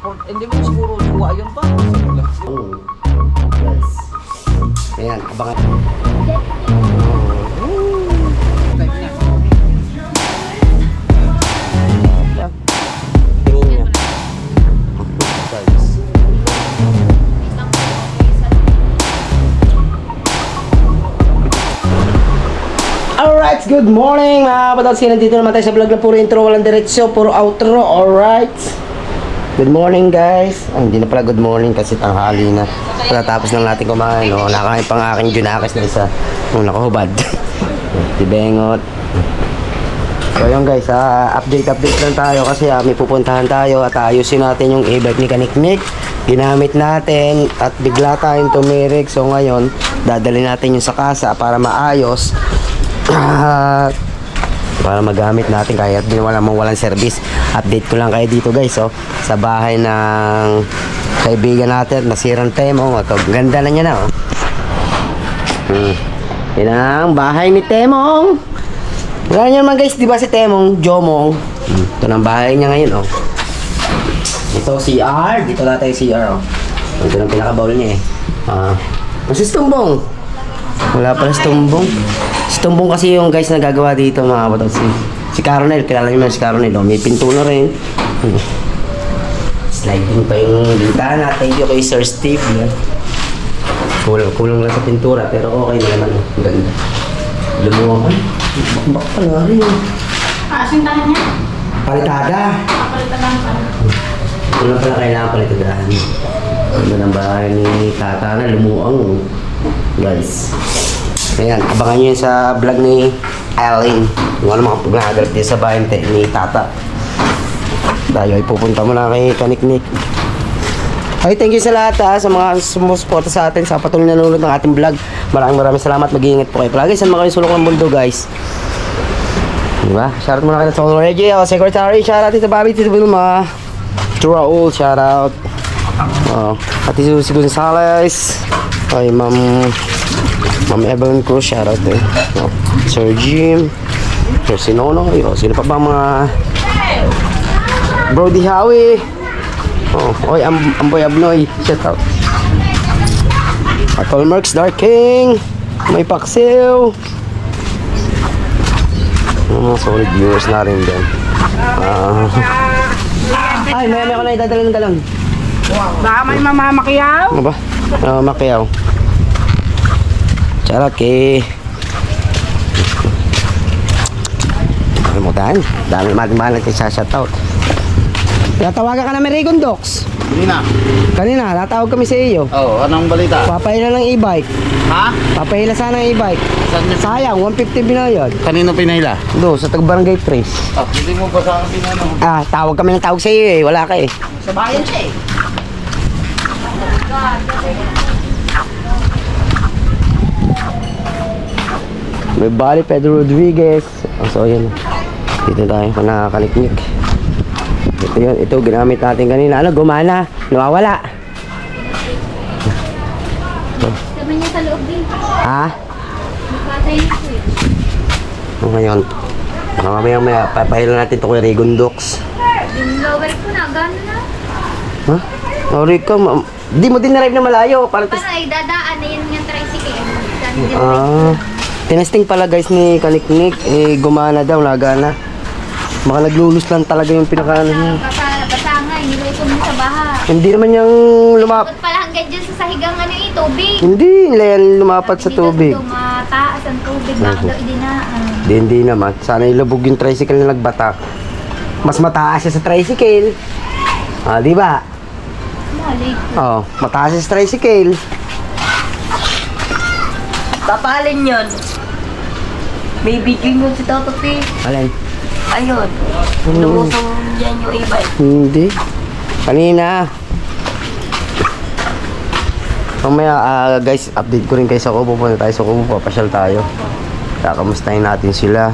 Hindi mo siguro luwa yun pa. Yes. Ayan, abangan. Tingin niya. Guys. Alright, good morning mga kapatid. Nandito naman tayo sa vlog na puro intro, walang diretso, puro outro. Alright. Good morning guys. Hindi na pala good morning kasi tanghali na. Pagkatapos lang natin kumain, no? Nakain pang aking junakis na isa. Nakahubad. Tibengot. So yun guys, update lang tayo kasi may pupuntahan tayo at ayusin natin yung e-bike ni Kaniknik. Ginamit natin at bigla tayong tumirik. So ngayon, dadali natin yung sa kasa para maayos. Para magamit natin kahit di walang service. Update ko lang kayo dito guys, oh, sa bahay ng kaibigan natin nasirang Temong. Ganda na niya na, oh. Yan ang bahay ni Temong. Wala niya naman guys, di ba si Temong Jomong? Ito ng bahay niya ngayon, oh. Ito CR, dito na tayo CR, oh. Ito ng pinaka-bowl niya, eh. Si Stumbong. Wala pala si Stumbong. Si Tumbong kasi yung guys na gagawa dito mga kapatid. Si Caronel, kilala niyo man si Caronel. May pinto na rin. Sliding pa yung bintana. Thank you kay Sir Steve. Kulang lang sa pintura pero okay na naman. Ang ganda. Lumuha ka. Bakbak pala rin. Asintahan niya? Palitada. Papalitan pa. Wala pala kailangan palitadahan. Ano ng bahay ni Tata na lumuang. Guys. Ayan, abangan nyo yun sa vlog ni Eileen. Yung ano mga pagkakagalap din sa bahay ni Tata. Tayo ay pupunta mo na kay Kaniknik. Ay, thank you sa lahat sa mga sumusuporta sa atin sa patuloy na nanonood ng ating vlog. Maraming salamat. Mag-iingat po kayo palagi. Saan mga kayo sulok ng mundo guys. Diba? Shoutout muna kayo sa Solo Reggie, Secretary. Shoutout sa Bobby, Tito Bulma. To Raul, shoutout. Ati Susi Gonzales. Ay, Ma'am Evan Cruz, shoutout eh. Sir Jim, Sir Sinono, sino pa ba mga Brody Howie? Oy, Amboy Abnoy, shoutout. Atol Merks, Dark King, may Paksiw. Mga solid viewers na rin din. Ay, may ako na idadala ng galon. Baka may mamamakiyaw? Ano ba? Makiyaw. Charot kay Kalimutan. Dami mahal natin sa shoutout. Natawagan ka namin Regon Docs. Kanina, natawag kami sa iyo. Oo, anong balita? Papahila ng e-bike. Ha? Papahila sana ng e-bike. Sayang, 150 binayad. Kanino pinahila? Do, sa Tag-Barangay Trace. Hindi mo ba sa akin pinano? Tawag kami ng tawag sa iyo eh. Wala ka eh. Sa bayan siya eh. May bali Pedro Rodriguez. So yun. Dito tayo kung nakakaliknik. Ito yun. Ito ginamit natin kanina. Ano? Gumana. Nawawala. Sabi niya sa loob din. Ha? Nakatay na po eh. Ngayon. Mamaya papahila natin ito kay Regon Docs. Yung lower ko na, gano'n na. Ha? Rico, di mo din na-rive na malayo. Para Paano ay dadaan na yun yung tricycle. Tinesting pala guys ni Kaniknik. Gumana daw, lagana. Baka naglulus lang talaga yung pinakaano niya. Basa nga, niluto mo sa baha. Hindi naman yung Ba't pala hanggang dyan sa sahigang ano yung tubig? Hindi, lumapat sa tubig. Mataas ang tubig, bakit daw idinaan? Hindi naman. Sana ilubog yung tricycle na nagbatak. Mas mataas siya sa tricycle. Di ba? Mali. Mataas siya sa tricycle. Papalin yun. May video yun si Toto P. Alin? Ayun. Lumusong yan yung e-bike. Hindi. Kanina. Mamaya guys, update ko rin kayo sa Kubo. Punta tayo sa Kubo, papasyal tayo. Kakamustahin natin sila.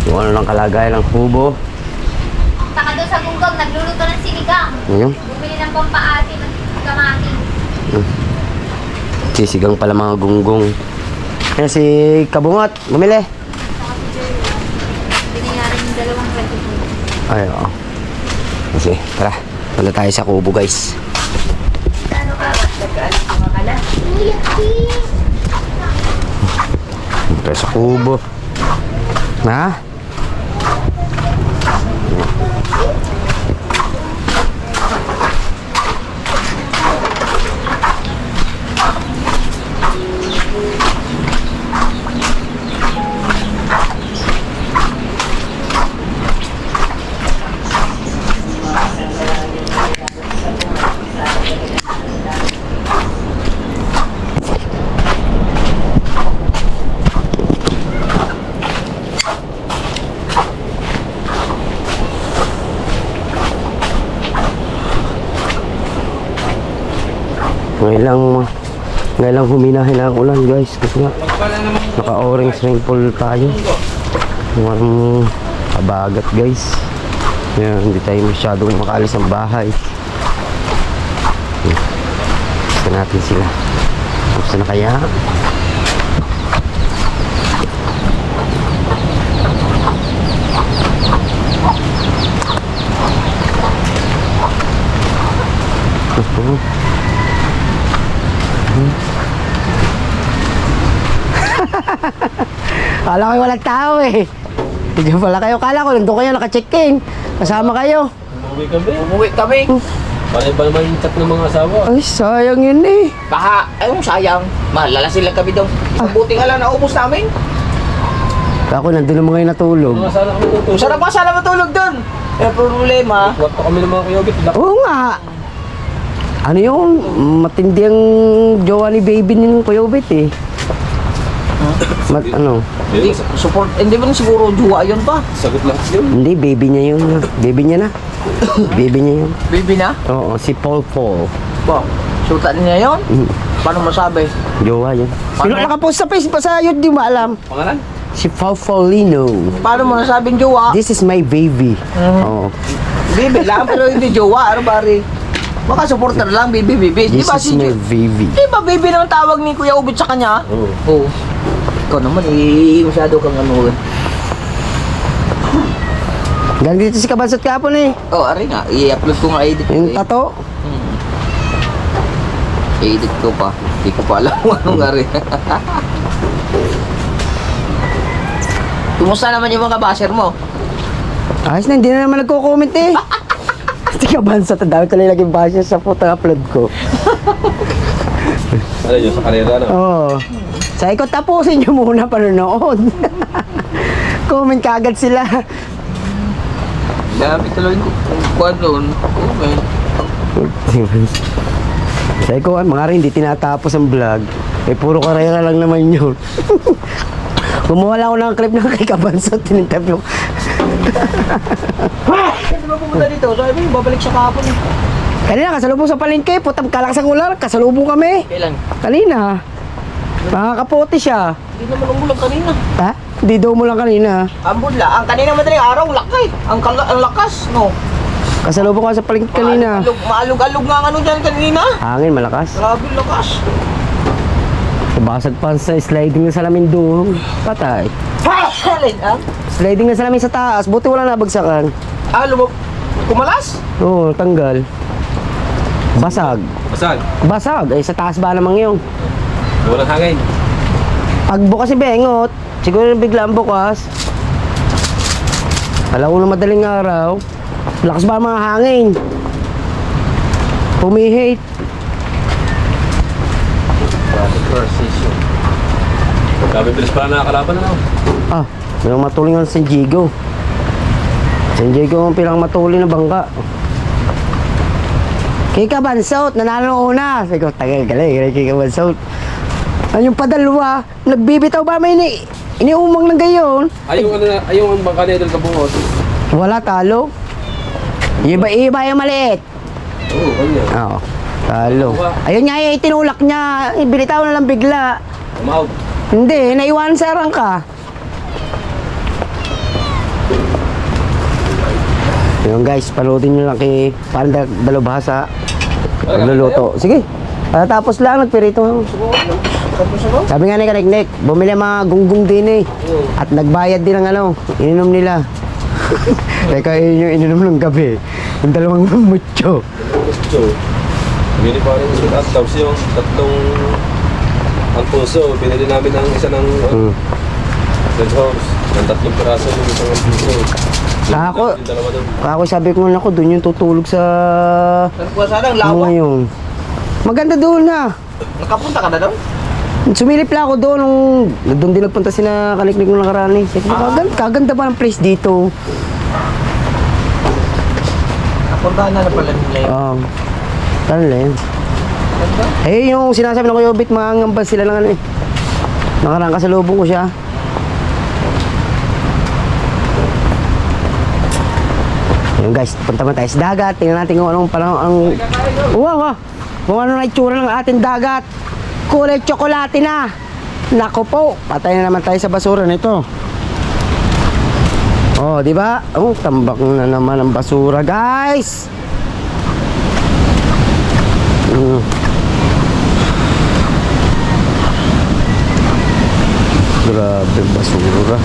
Yung ano ng kalagayan ng Kubo. Saka doon sa gunggong, nagluluto ng sinigang. Ayun. Bumili ng pampaati ng kamati. Sisigang pala mga gunggong. Kaya si Kabungot, bumili. Binayaran yung 2 pesos. Ay, oo. Kasi, tara. Punta tayo sa Kubo guys. Ano ka? Nag-aalis ka na? Punta tayo sa Kubo. Ha? Ngayon lang huminahin ang ulan guys kasi nga naka-orange rainfall tayo. Walang kabagat guys. Yan, hindi tayo masyadong makaalis ng bahay. Gusto natin sila. Gusto na kaya? Kala ko walang tao eh. Hindi pala kayo. Kala ko nandun kayo naka-check-in. Kasama kayo. Umuwi kami. Pareho ba naman yung chat ng mga asawa? Ay, sayang yun eh. Ayun, sayang. Malalasin lang kami daw. Buti nga lang naubos namin. Ako nandun ang mga yung natulog. Mga sana kami tutulog. Sarap pa sana matulog doon. Eh, problema. Kwarto kami ng mga kuyobit. Oo nga. Ano yun? Matindi ang jowa ni baby ni Kuya Ubit eh. Ano? Hindi, support. Hindi ba siguro juwa yun pa? Sagot lahat yun. Hindi, baby niya yun. Baby niya na. Baby niya yun. Baby na? Oo, si Paul Paul. Ba, sutan niya yun? Paano masabi? Jowa yun. Sino nakapost sa Facebook sa YouTube, di mo alam. Pangalan? Si Paufolino. Paano mo nasabing jowa? This is my baby. Oo. Baby lang, pero hindi jowa. Ano ba rin? Baka supporter lang, baby. Di This ba is si my baby. Di ba baby nang tawag ni Kuya Ubit sa kanya? Oo. Oo. Ikaw naman, masyado kang ano. Galing dito si Kabansot kapon eh. Oh, ari nga. I-upload ko nga edit ko Yung eh. tato. I-edit ko pa. Hindi ko pa alam kung anong ari. Kumusta naman yung mga basher mo? Ayos na, hindi na naman nagko-comment eh. Si Kabansot, ang dami talaga naging basya sa photo upload ko. Ano yun, sa karera na? Oo. Sabi ko, tapusin nyo muna panonood. Comment kaagad sila. Dami talaga yung kuwan doon. Okay. Sabi ko, mga rin, hindi tinatapos ang vlog. Eh, puro karera lang naman yun. Gumawa lang ako ng clip ng kay Kabansot, tininterview. Kasi ba pumunta dito? Sabi mo, babalik siya kahapon eh. Kanina, kasalubong sa palengke, putang kalakas ang ulan, kasalubong kami. Kailan? Kanina. Nakakapote siya. Hindi naman umulang kanina. Ha? Hindi daw mo lang kanina. Ambon la. Ang kanina madaling araw, lakay. Ang lakas, no? Kasalubong ka sa palengke kanina. Maalog-alog nga ang ano dyan kanina. Hangin, malakas. Grabe yung lakas. Basag pa sa sliding na salamin doon. Patay. Alin, ah? Sliding na salamin sa taas, buti wala nabagsakan. Ah, kumalas? Oo, tanggal. Basag. Basag. Basag. Eh, sa taas ba namang yun? Walang hangin. Pag bukas si Bengot, siguro bigla ang bukas. Alam ko na madaling araw. Lakas ba ang mga hangin? Pumihit. Grabe, bilis pala nakakalaban na. Ah, may matuling ang San Diego. San Diego ang pilang matuling na bangka. Kay Kabansot, nanalo una. Sabi ko, tagal galing, kay Kabansot. Ano yung padalwa? Nagbibitaw ba may iniumang ng gayon? Ayaw ang bangka na idol kabuot. Wala, talo. Iba yung maliit. Oo, kanya. Oo, talo. Ayun nga yung itinulak niya. Binitaw na lang bigla. Umahog. Hindi, naiwan sa arangka. Yun guys, panoodin nyo lang kay parang dalubhasa. Nagluluto. Sige, tapos lang, nagpirito. Sabi nga ni Kaniknik, bumili mga gunggong din eh. At nagbayad din ng ano, ininom nila. Teka, yun yung ininom ng gabi. Yung dalawang mucho. Gusto. Bili pa rin sa tapos yung tatlong Alfonso. Binili namin ang isa ng Red Horse. Ang tatlong piraso ng isang Alfonso. Ako- Yung dalawa doon. Ako sabi ko na ako, doon yung tutulog sa... Saan ko sana ang Ano lawak? ngayon? Maganda doon ha. Nakapunta ka na daw? Sumilip lang ako doon doon din nagpunta sina Kaliklik ng nakaraan eh. Sabi ko, kaganda ba ng place dito? Napuntahan na pala nila yun. Talent. Eh, yung sinasabi ng Kuya Obit, mangangambal sila lang ano eh. Nakaraan kasalubong ko siya. Ayun guys, punta mo tayo sa dagat. Tingnan natin kung anong panahon ang... Wow! Kung ano na itsura ng ating dagat. Kulay tsokolate na. Nako po, patay na naman tayo sa basura nito. Oh, di ba? Oh, tambak na naman ang basura, guys. Grabe basura.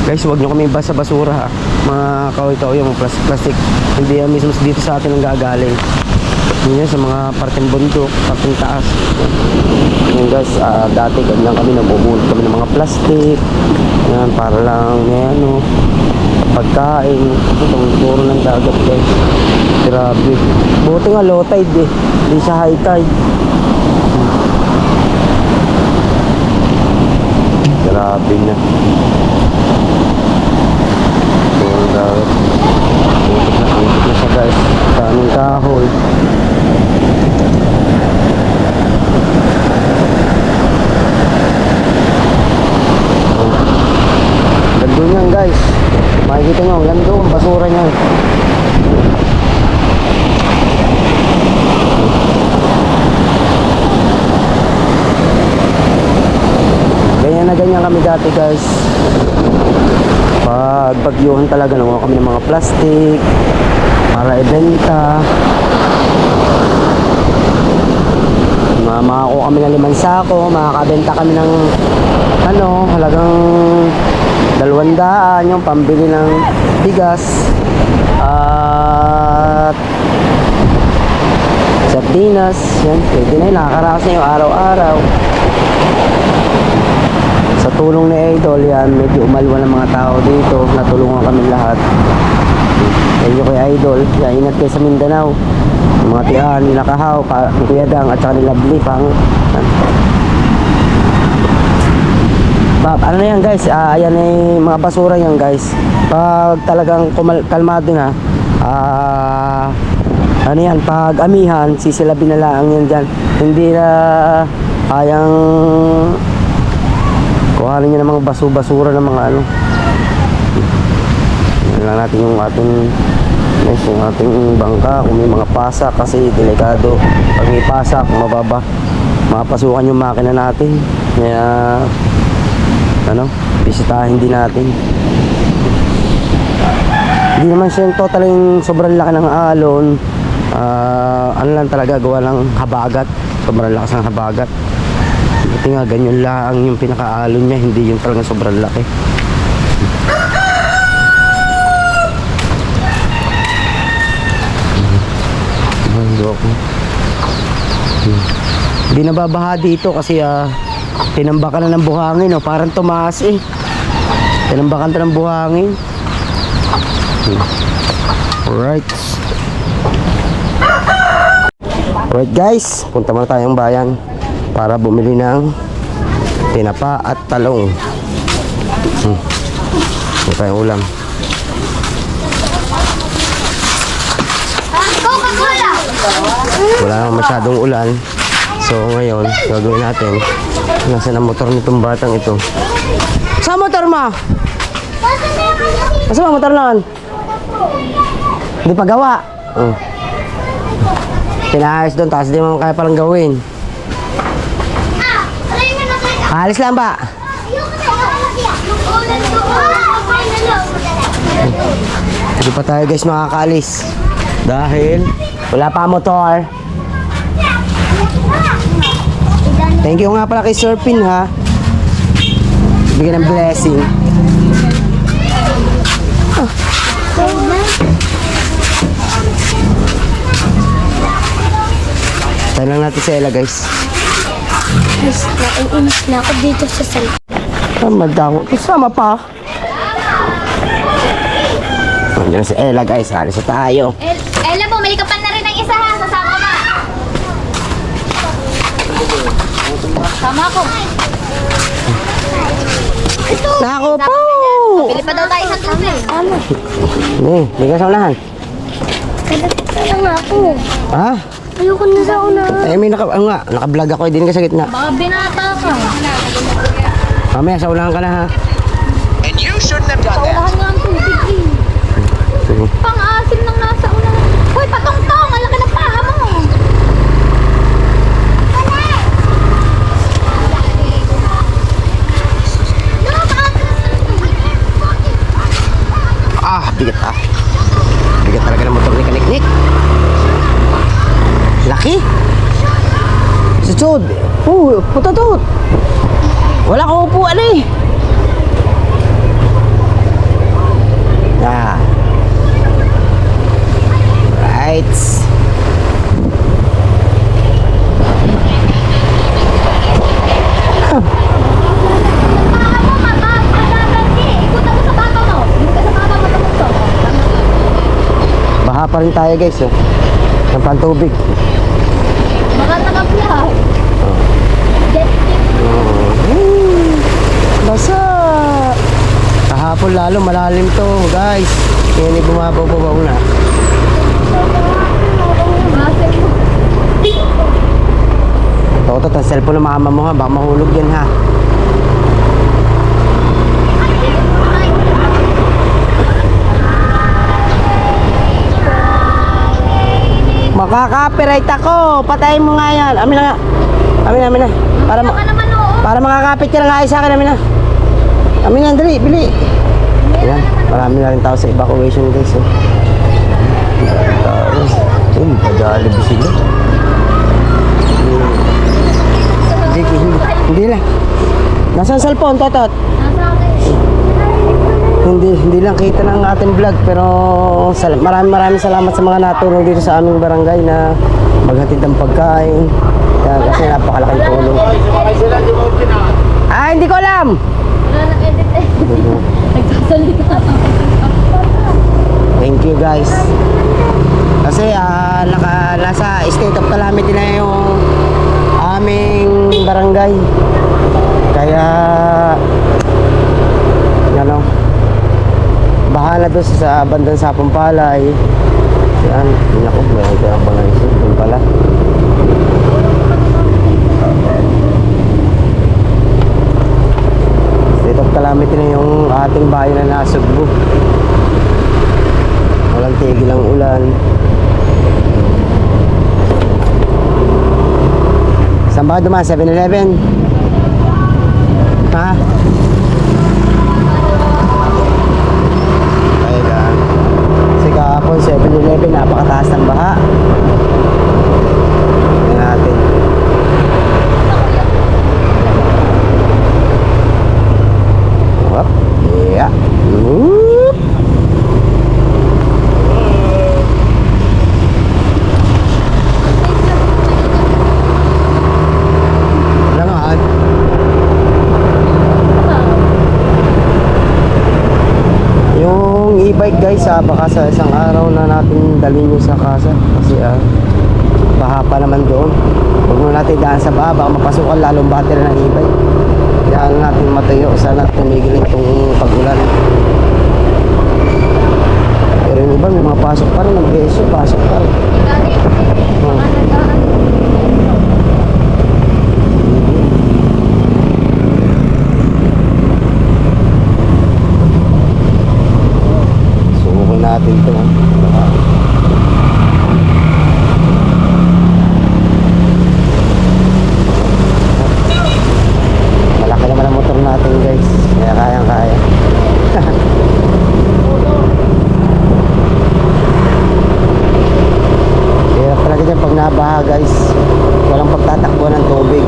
Guys, huwag nyo kami basa basura ha. Mga kahoy-kahoy, yung plastic. Hindi yan mismo dito sa atin ang gagaling. Yun yan, sa mga parteng bundok, parteng taas. Yun guys, dati ganyan kami, nabubulot kami ng mga plastic. Yan, para lang, ano, pagkain. Itong puro ng dagat guys. Grabe. Buti nga low tide eh. Hindi siya high tide. Grabe na. Puro dagat. Putik na siya guys. Daming kahoy. Gando niyan guys. Makikita nyo, gando ang basura niyan. Ganyan na ganyan kami dati guys. Pag bagyuhan talaga, nanguha kami ng mga plastic para ibenta. Makakuha kami ng 5 sako, makakabenta kami ng ano, halagang 200 yung pambili ng bigas at sardinas. Yan, pwede na yun, nakakaraos na yung araw-araw. Sa tulong ni Idol, yan, medyo umalwa ng mga tao dito. Natulungan kami lahat. Thank you kay Idol. Yan, ingat kayo sa Mindanao. Yung mga tiyan, nila Kahaw, Kuya Dang, at saka nila Blipang. Ano na yan guys, ayan ay mga basura yan guys. Pag talagang kalmado na, ano yan, pag amihan, sisilabin na lang yan dyan. Hindi na kayang kuhanin nyo ng mga basura ng mga ano. Yan lang natin yung ating bangka, kung may mga pasak kasi delikado. Pag may pasak, mababa, mapasukan yung makina natin. Kaya ano, bisitahin din natin. Hindi naman siya total yung sobrang laki ng alon. Ano lang talaga, gawa ng habagat. Sobrang lakas ng habagat. Buti nga, ganyan lang yung pinaka-alon niya, hindi yung talagang sobrang laki. Hindi nababaha dito kasi tinambakan na ng buhangin, oh. Parang tumaas eh. Tinambakan to ng buhangin. Alright. Alright guys, punta muna tayong bayan para bumili ng tinapa at talong. Ito tayong ulam. Coca-Cola! Wala naman masyadong ulan. So ngayon, gagawin natin. Nasaan ang motor nitong batang ito? Saan motor mo? Saan ang motor naman? Hindi pa gawa. Pinaayos doon, tapos di mo kaya palang gawin. Alis lang ba? Hindi pa tayo guys makakaalis. Dahil wala pa motor. Thank you nga pala kay Sir Pin ha. Bigyan ng blessing. Tayo lang natin si Ella guys. Naiinis na ako dito sa sal. Tama daw. Kasama pa. Nandiyan na si Ella guys. Halis na tayo. Ella, bumili ka pa na rin ng isa ha. Sasama ka. Sama ko. Nako po! Bili pa daw tayo sa tubig. Ano? Hindi ka sa unahan. Kaya nga ako. Ha? Ayoko na sa una. Eh, may naka-vlog ako. Hindi ka sa gitna. Baka binata ka. Mamaya, sa unahan ka na ha. Paulahan nga ang tubig eh. Sige. Pang-asim nang nasa una. Hoy, patong-tong! Ang laki ng paa mo! Bigat ah. Bigat talaga ng motor ni Kaniknik. Laki. Si Chod. Putatot. Wala kang upuan eh. Ah. Right. Baha pa rin tayo guys oh. Ng pantubig. Baka naka-vlog. Basa. Kahapon lalo malalim to guys. Ngayon bumabaw-babaw na. Toto, ang cellphone ng mama mo ha. Baka mahulog yan ha. Makaka-copyright ako. Patayin mo nga yan. Amin na nga. Amin na. Para makakapit ka na nga sa akin. Amin na. Amin na, dali. Bili. Ayan. Marami na rin tao sa evacuation guys. Uy, pa-Jollibee sila. Hindi lang. Nasaan cellphone, Totot? Hindi lang kita ng ating vlog pero maraming salamat sa mga natulong dito sa aming barangay na maghatid ng pagkain. Yan, kasi napakalaking tulong. Hindi ko alam! Wala nang edit eh. Nagsasalita. Thank you guys. Kasi nasa state of calamity na yung aming barangay. Kaya bahala doon sa bandang Sapong Palay. Yan, naku, meron kayang banaysin. Doon pala. State of calamity na yung ating bayan na nasugbo. Walang tigil ang ulan. Saan ba dumaan? 7-Eleven? Ha? Kahapon 7-Eleven, napakataas ng baha. Tingnan natin. Whoop. Yeah. Whoop. Langan. Yung e-bike guys baka sa isang araw na natin dalhin nyo sa casa kasi baha pa naman doon. Huwag mo natin daan sa baha, baka mapasukan lalong battery ng e-bike. Kaya natin matayo, sana tumigil itong pag-ulan. Pero yung iba may mga pasok pa rin, ang beso, pasok pa rin. Natin ito malaki naman ang motor natin guys, kaya kayang-kaya. Hirap talaga dyan pag nabaha guys, walang pagtatakbo ng tubig.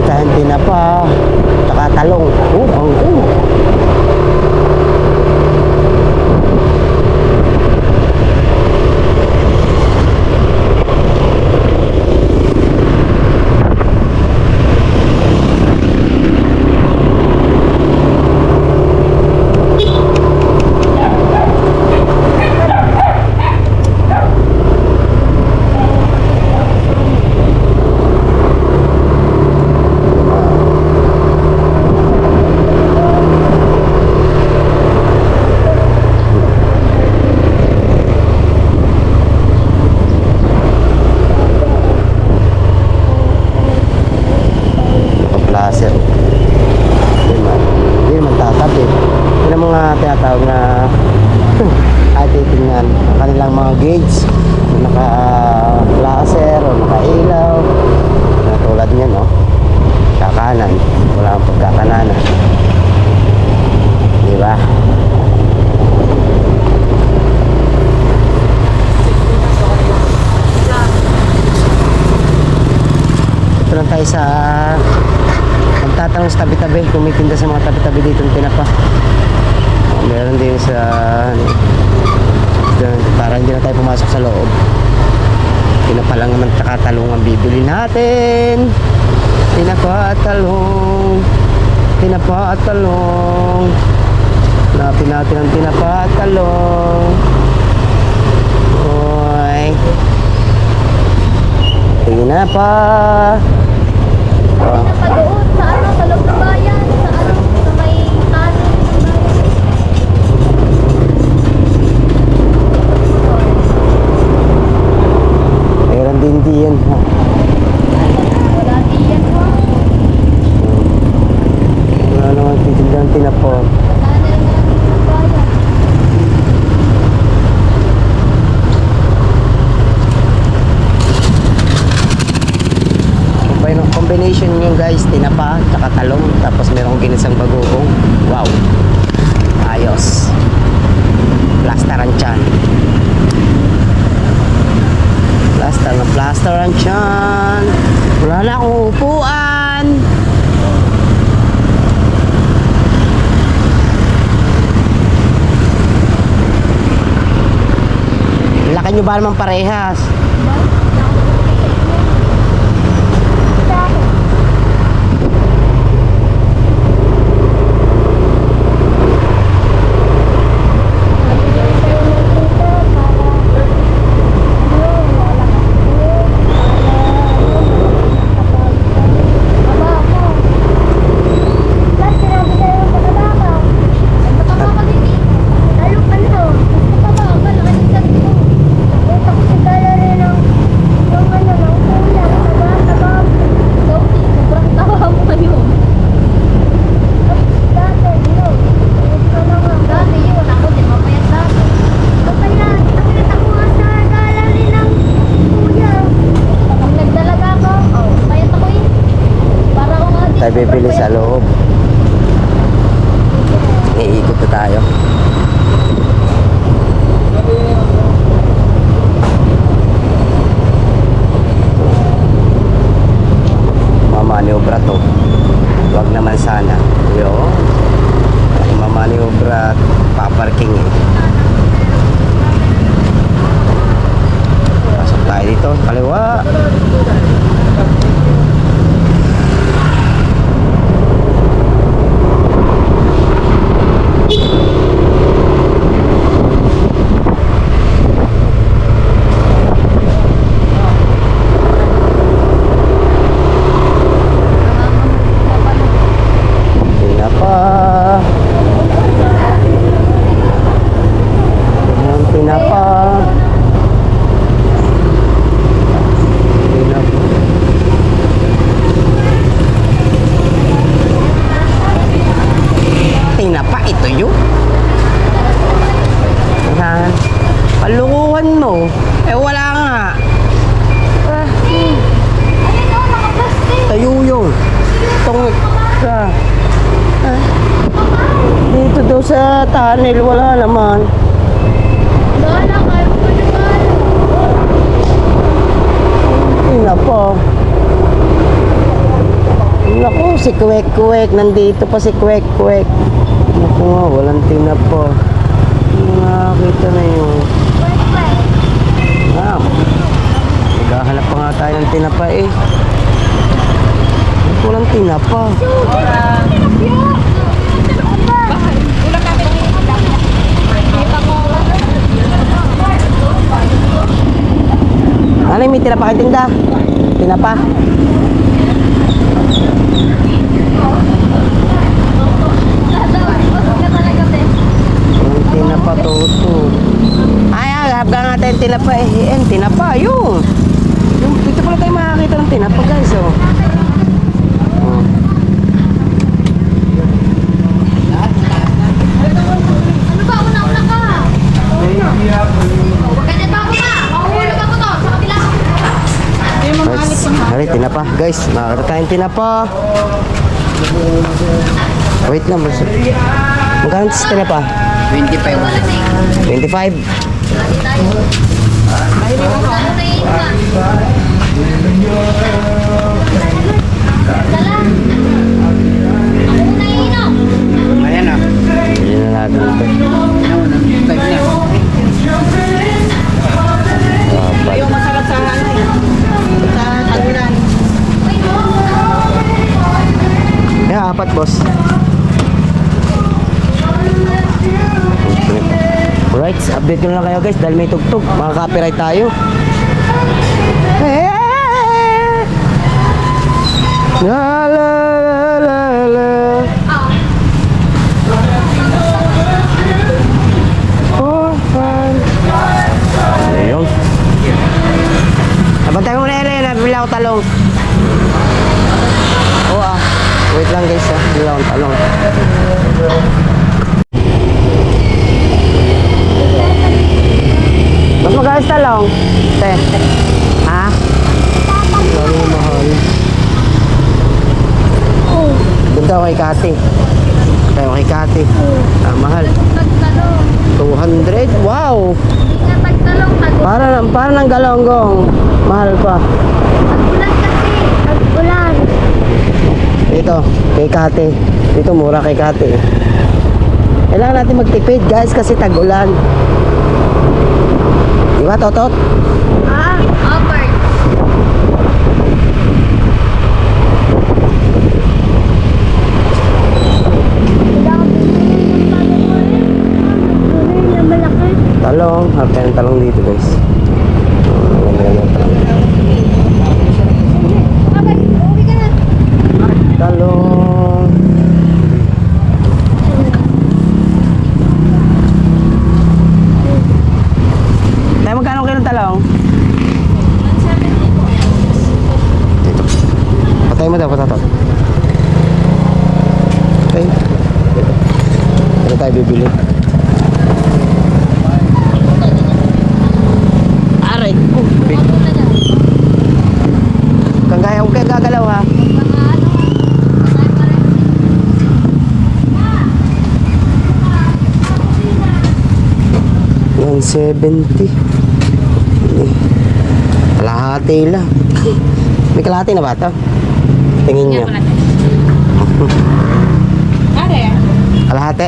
Tahan tinapa tsaka talong. Yun ang mga tinatawag na ay titingnan ang kanilang mga gauge na naka-laser o naka-ilaw na tulad niya, no? Kakanan, wala ang pagkakananan, di ba? Ito lang tayo sa magtatanong sa tabi-tabi, kumitinda sa mga tabi-tabi dito ng tinapa. Meron din sa para hindi na tayo pumasok sa loob. Tinapa lang naman tsaka talong ang bibili natin. Tinapa at talong, tinapa at talong. Hanapin natin ang tinapa at talong. Oy, tinapa. Oh. Napadoon sa ano, sa loob ng bayan, sa ano, sa may kanin ng bayan. Meron din diyan, ha. Wala diyan mo. Wala naman titinda ng tinapa. Wala na lang ng bayan. Combination nyo guys, tinapa, tsaka talong, tapos merong ginisang bagoong. Wow, ayos. Plasteran tiyan. Plasteran tiyan. Wala na akong upuan. Laki nyo ba naman parehas? Tayo bibili sa loob. Iikot na tayo. Mamaniobra to. Wag naman sana. Yun. Mamaniobra, paparking eh. Pasok tayo dito. Kaliwa. Tinapa, ito yun. Yan. Palukuhan mo. Eh wala nga. Ayun o, naka-plastic. Tayo yun. Itong dito daw sa tunnel, wala naman. Wala lang, ayaw ko na gano'n. Tinapa. Naku, si Kwek-Kwek. Nandito pa si Kwek-Kwek. Naku nga, walang tinapa. Nakakita na yun. Maghahanap pa nga tayo ng tinapa eh. Walang tinapa. Ano may tinapa kang tinda? Tinapa? Tinapa toto. Ay, harap ka nga tayo tinapa eh. Tinapa, yun. Dito pala tayo makakita ng tinapa guys, oh. tinapa. Guys, makakita tayong tinapa. Wait lang, boss. Magkano sa tinapa? 25. 25? Ayan na natin ito. Yung masarap sa tagulan. Yan, 4 boss. Alright, update ko na lang kayo guys dahil may tugtog. Makaka-copyright tayo. La la la la la. For fun. Ayun. Abantay mo na Ellen, nabili ako talong. Oo ah. Wait lang guys ah, nabili ako talong. Mas magkayos talong? Te. Ha? Sorry, mahal. Punta ako kay Kati. Tayo kay Kati. Ah, mahal. 200? Wow! Para ng galonggong. Mahal pa. Tag-ulan kasi. Tag-ulan. Ito, kay Kati. Dito mura kay Kati. Kailangan natin magtipid guys kasi tag-ulan. Diba, Totot? Upper. Talong. Harap tayo ng talong dito guys. Talong. Tayo magkano kilo talong? Dito. Patay mo daw, patatot. Okay. Ano tayo bibili? Aray ko. Kang kaya huwag kayo gagalaw ha. 170. Kalahati lang. May kalahati na ba ito? Tingin nyo. Kalahati.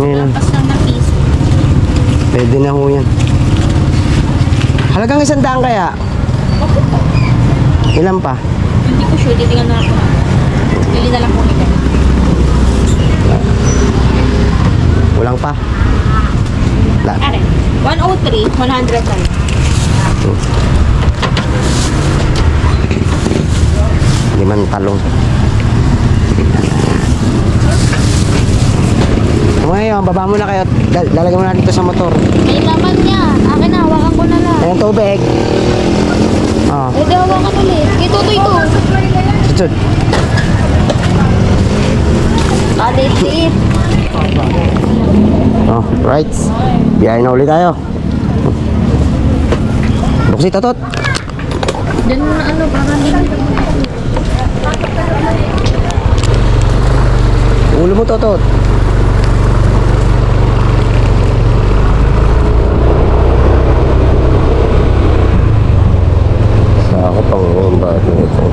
Ngayon. Pwede na ho yan. Halagang 100 kaya? Ilan pa? Hindi ko sure, titingnan na ako. Pili na lang po ito. Walang pa. Are, 103, 100 tayo. Liman talong. Ngayon, baba mo na kayo. Lalagyan mo natin ito sa motor. May laman niya. Akin na, hawakan ko na lang. Ayan, tubig. Oh. Pwede hawakan ulit. Kay Tutoy ko. Sutsud. Quality. Oh, right. Biyahin na ulit tayo. Buksi, Totot. Diyan mo na ano, parang Ulo mo, Totot. Sa ako pang umbat nito.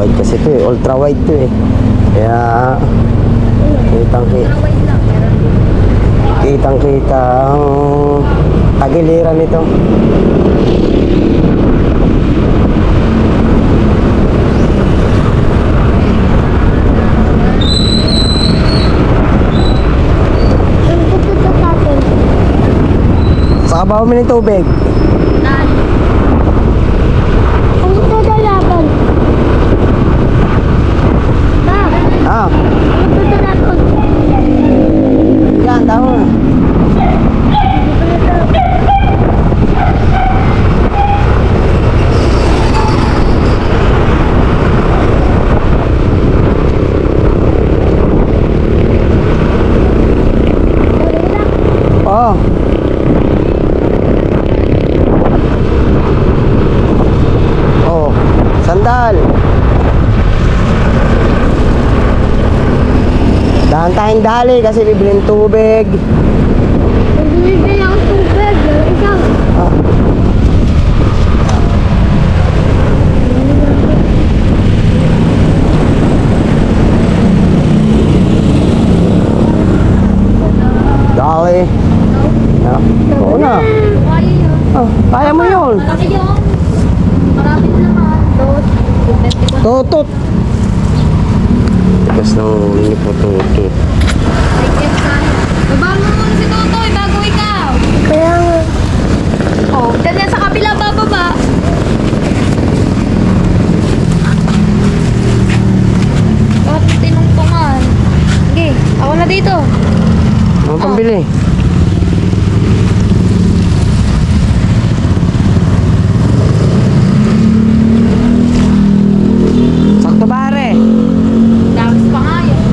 Wide kasi ito eh, ultra wide to eh. Kaya kitang-kita ang tagiliran nito. Sabaw mo ng tubig. Ang nagalaban. Ma, Ah, ang nagalaban. yan, tama. Oh. Oh, sandal. Dahan tayong dali kasi bibilin tubig. Bibili ang tubig. Ikaw. Ah. Dali. Ah, oo na. Kaya yun. Oh, kaya mo yun. Marami yun. Marami naman. Dos. 24. Tutot. Tigas ng ulo po tutot. Ay, kaya kaya. Baba mo muna si Totoy bago ikaw. Kaya nga. Oh, ganyan sa kabila bababa. Bakit tinungtungan? Sige, ako na dito. Ano pambili? Sakto pare. Damis pa nga yun.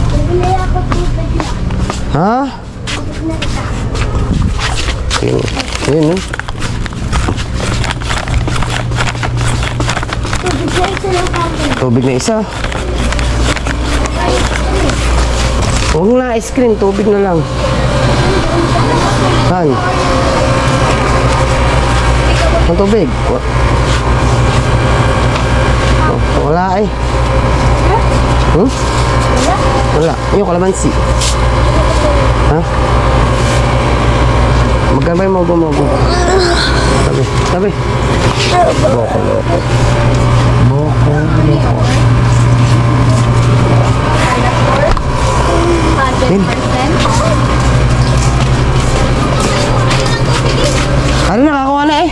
Bibili ako tubig na. Ha? Yun, yun, no? Tubig na isa lang kami. Tubig na isa. Huwag na ice cream, tubig na lang. Saan? Ang tubig? Wala eh. Hmm? Wala. Yung kalamansi. Ha? Magkano ba yung mogo-mogo? Tabi, tabi. Boko, loko. Boko, loko. 100%. Ano nakakuha na eh?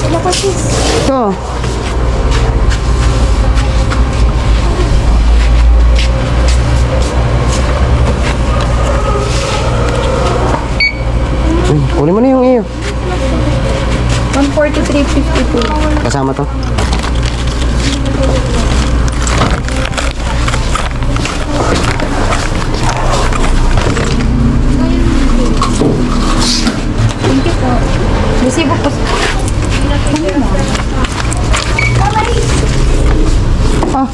Wala pa sis. Ito. Kunin mo na yung iyo. 143.52. Kasama to. Thank you po. Resibo po. Ah,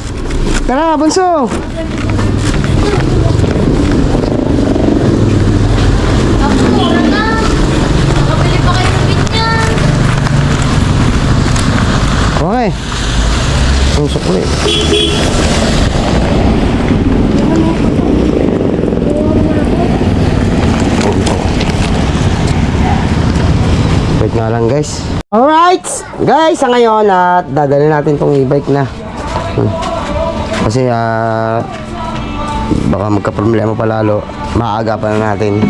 tara, bunso. Ako, mura na. Nakabili pa kayo ng binyan. Okay. Ang sukli. Wait nga lang guys. Alright! Guys, sa ngayon at dadalhin natin tong e-bike na. Kasi baka magka-problema pa lalo. Maagapan na natin.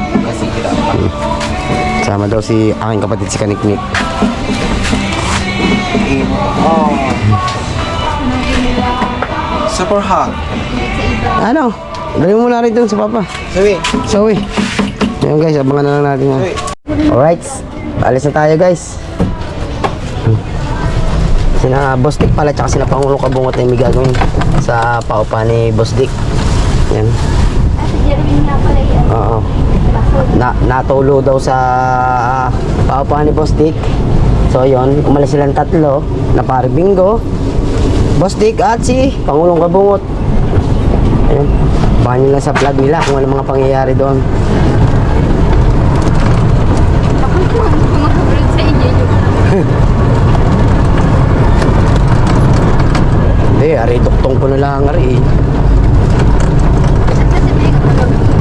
Sama daw si aking kapatid si Kaniknik. Super hot. Ano? Dali mo muna rin dun sa papa. Sabi. So, yun guys, abangan na lang natin yan. Alright, alis na tayo guys. Sina Boss Dick pala, tsaka sina Pangulong Kabungot na yung may gagawin sa paupa ni Boss Dick. Yan. Si Jerwin nga pala yan. Oo. Natulo daw sa paupa ni Boss Dick. So yun, umalis silang tatlo na pare Bingo, Boss Dick at si Pangulong Kabungot. Ayun. Baka nyo lang sa vlog nila kung ano mga pangyayari doon. Ako po, mag-upload sa inyo yun. Hindi, ari duktong ko na lang ari.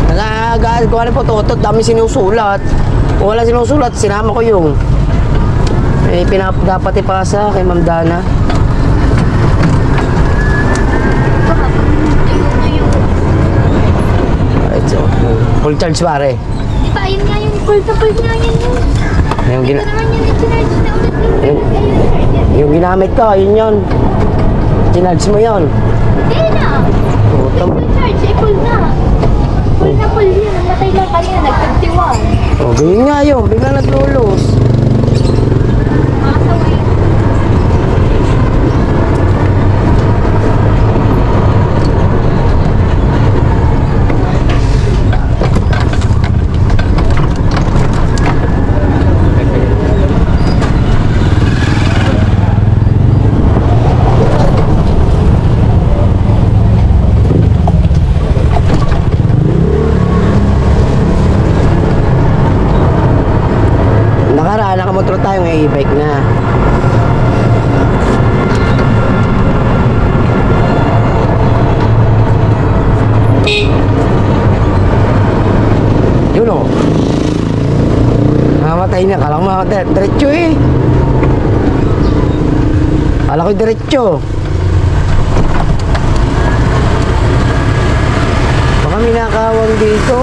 Nagagagal ko ano po, totot, dami sinusulat. Kung wala sinusulat, sinama ko yung Dapat ipasa kay Ma'am Dana. Alright, so, full charge pare. Di ba, ayun nga yung full na full nga yan yun. Yung, Ito naman yun, i-charge na ulit yung yung ginamit ko, yun. Chinarge mo yun. Hindi na. Putam. Yung charge, eh, full na. Full na full yun. Namatay lang kanina, nag-51. Oh, ganyan nga yun. Bigla naglulos. Makasaway. Nakamotor tayo ng e-bike na. Yun o. Mamatay na. Kala ko mamatay. Diretso eh. Kala ko diretso. Baka may nakawang dito.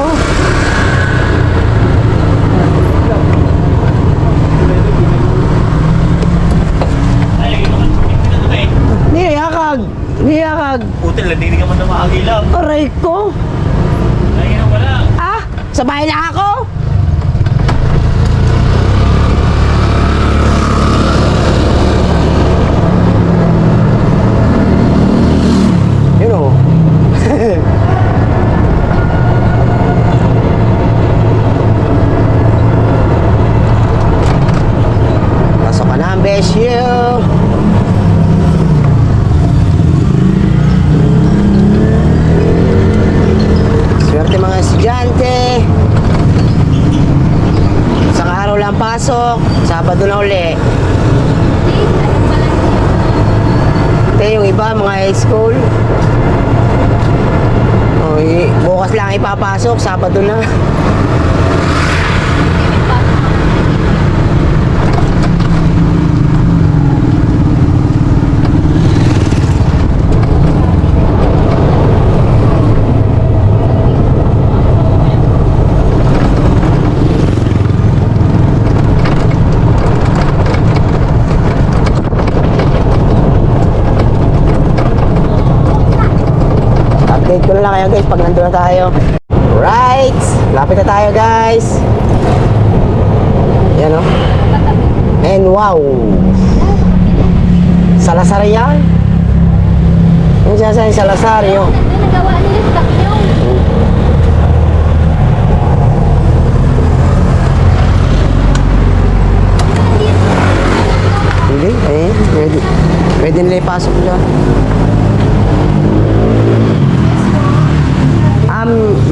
Niyakag. Putel, hindi ka man na maagilaw. Aray ko. Lagi na wala. Ah, sa bahay lang ako. Yun o. Pasok ka na, Besyo. Swerte mga estudyante. Isang araw lang pasok, Sabado na uli. Ito yung iba, mga high school. Oh, bukas lang ipapasok, Sabado na. Update ko na lang kayo guys pag nandun na tayo. Right! Lapit na tayo guys. Yan o. And wow! Salazar yan. Yung sinasabi Salazar yun. Nagawa nila sa takyo. Hindi, eh. Pwede nila ipasok dyan.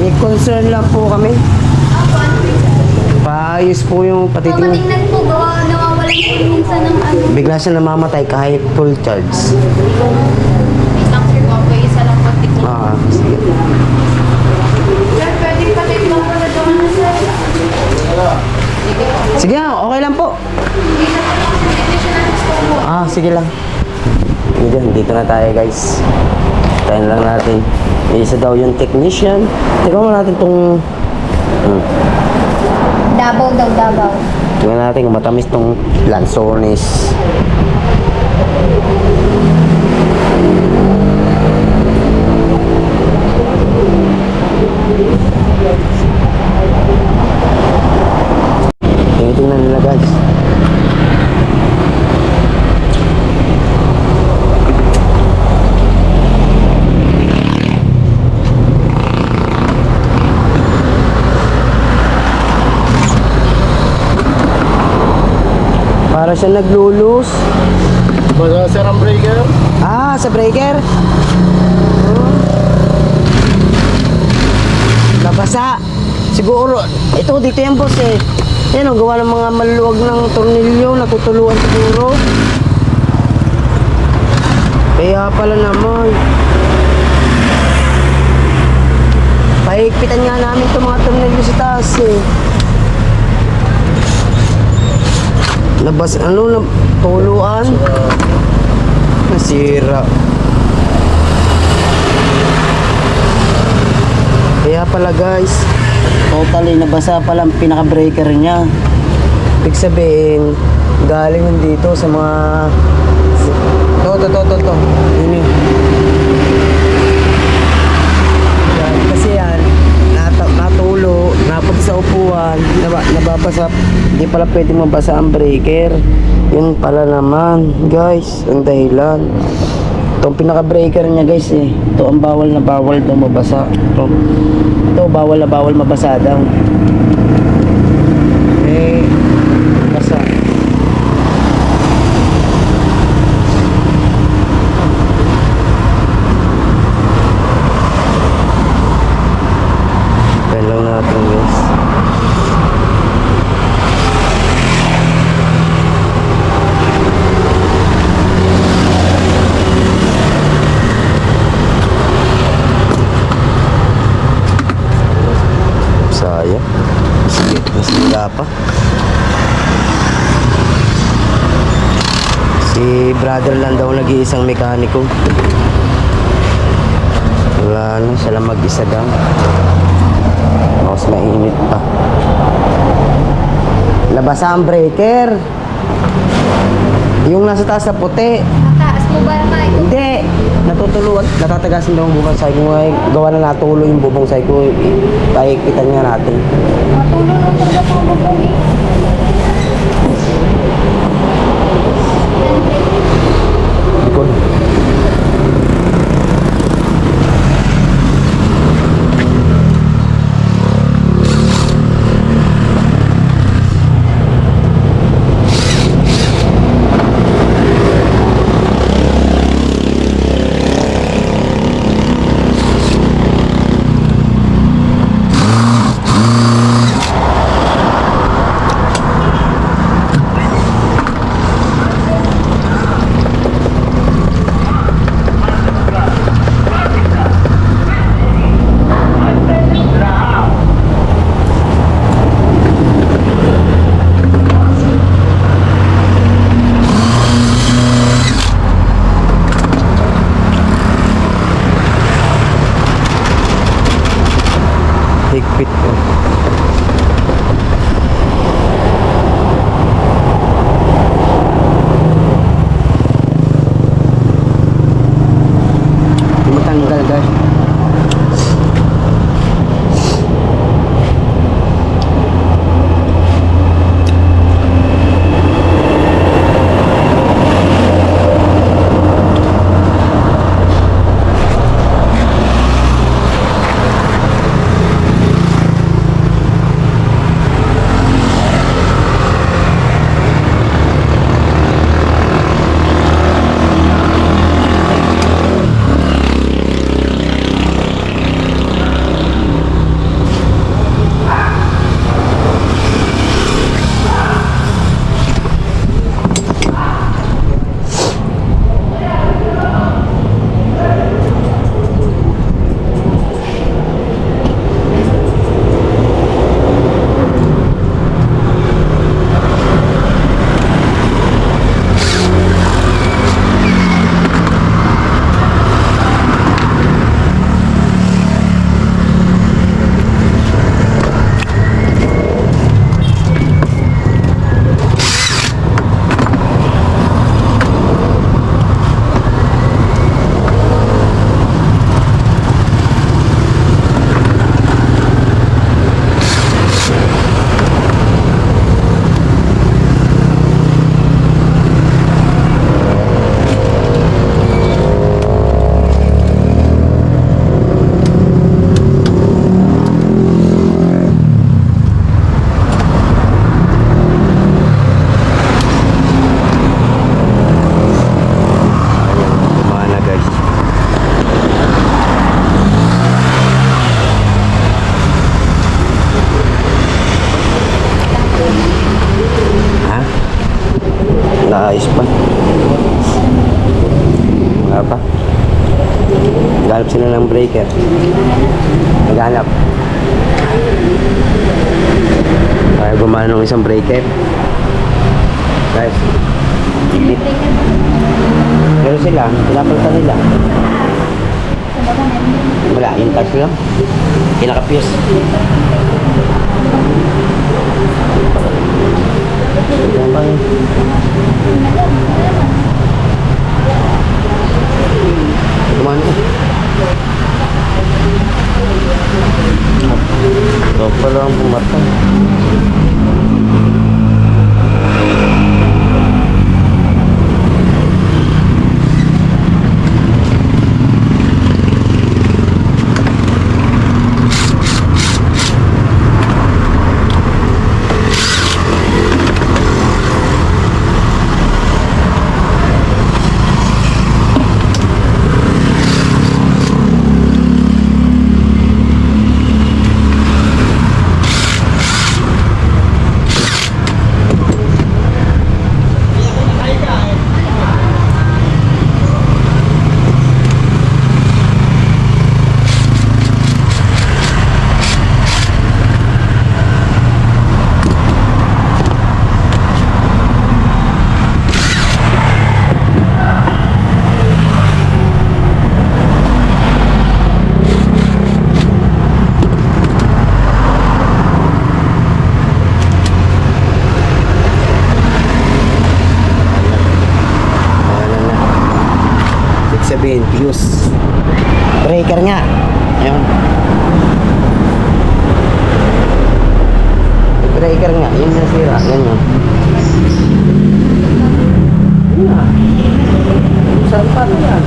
May concern lang po kami. Paayos po yung patitingin. Patingnan po, nawawalan po minsan ng ano. Bigla siya namamatay kahit full charge. Wait lang sir, okay, isa lang po. Ah, sige. Sir, pwede pa tayo lang po na doon na sir. Sige, okay lang po. Ah, sige lang. Dito na tayo guys. Tayo lang natin. Isa daw yung technician. Tingnan mo natin tong... Dabaw daw, dabaw. Tingnan natin kung matamis tong lansones. Tingnan nila guys. Para siya naglulus. Basta sir ang breaker. Ah, sa breaker. Nabasa. Siguro, ito dito yan boss eh. Yan ang gawa ng mga maluluwag ng tornilyo, natutuluan siguro. Kaya pala naman. Pahigpitan nga namin itong mga tornilyo sa taas eh. Labas, ano, tuluan? Nasira. Kaya pala guys, totally nabasa pala ang pinaka-breaker niya. Ibig sabihin, galing yun dito sa mga... To. Yun yun. Yan, kasi yan, natulo, napunta sa upuan, nababasa, hindi pala pwede mabasa ang breaker. Yun pala naman, guys, ang dahilan. Itong pinaka-breaker niya guys eh. Ito ang bawal na bawal daw mabasa. Ito bawal na bawal mabasa daw. Eh, basa. Pen lang natin guys. Sayang. Sige, nasira pa. Si brother lang daw nag-iisang mekaniko. Wala na, siya lang mag-isa daw. Mas mainit pa. Nabasa ang breaker. Yung nasa taas na puti. Mataas mo ba naman? Hindi. Natutuluan. Natatagasin daw ang bubong side ko. Gawa na natulo yung bubong side ko. Paikpitan nga natin. Matulong lang talaga po ang bubong eh. Likod. Higpit ko. Matanggal guys. Naayos pa. Wala pa. Naghanap sila ng breaker. Naghanap. Kaya gumana ng isang breaker. Guys. Pero sila, pinapalitan nila. Wala, yung touch lang. Kinaka-fuse. Kumain ka. Ito pala ang pumatay. Sabihin, fuse. Breaker nga. Ayun. Breaker nga. Yun nasira. Ganyan. Yun nga. Saan pa rin yan?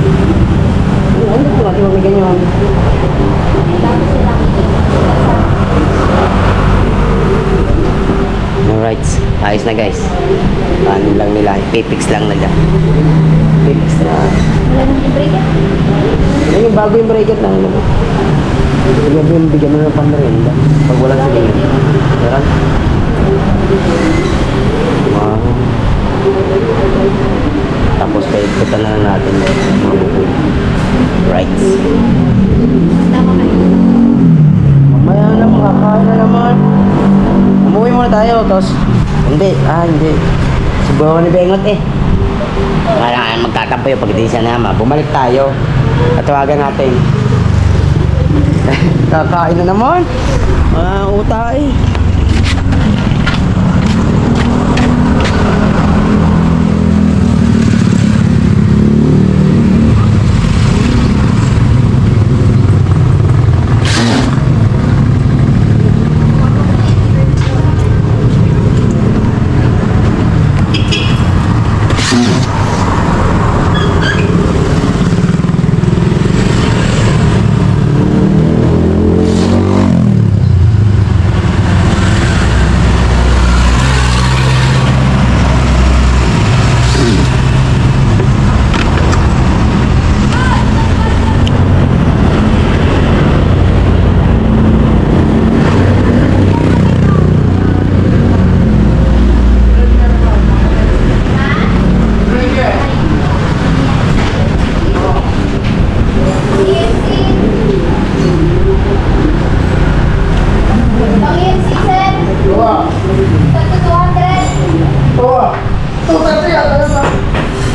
Ano po natin may ganyan? Alright. Ayos na guys. Ano lang nila. Pipix lang nila. Pipix na. Wala nang i-break yan. Ay, yung bago yung bracket na ano. Bigyan mo ng pang-merienda. Pag wala sa ganyan. Meron? Wow. Tapos paikutan na lang natin mga buko. Right. Tama kayo. Mamaya na, makakain na naman. Umuwi muna tayo, tapos... Hindi. Subuhan ni Bengot eh. Kailangan magtatampo yung pag di siya nama. Bumalik tayo. Tatawagan natin. Kakain na naman. Uta eh.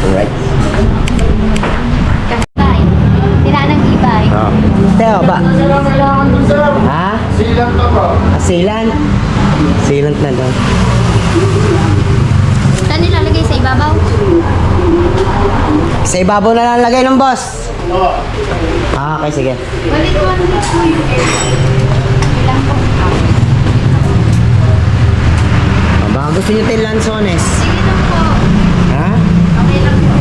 Alright. Bye. Sira ng ibay. Teo ba? Ha? Sealant na ba? Sealant? Sealant na daw. Saan nilalagay sa ibabaw? Sa ibabaw na lang lagay ng boss. Okay, sige. Balik ko ang ilang po. Baka gusto nyo tayo lansones. Sige lang po. Ha? Okay lang po.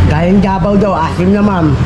Gayong jabaw daw, asim na ma'am.